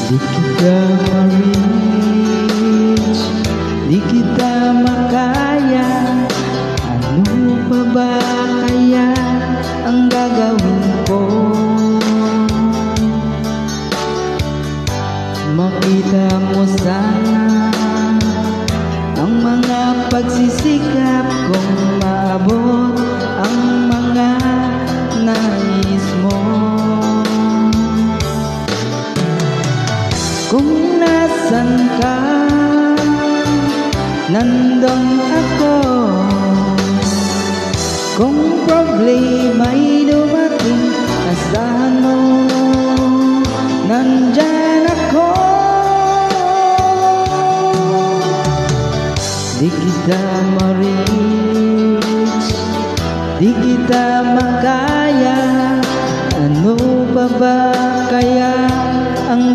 Di kita ma-reach, di kita makaya. Ano pa ba kaya ang gagawin ko? Makita mo sana ang mga pagsisikap kong maabot ang mga nais mo. Kung nasan ka, nandun ako. Kung problema'y dumating, asahan mo, nandyan ako. Di kita ma-reach, di kita makaya. Ano pa ba kaya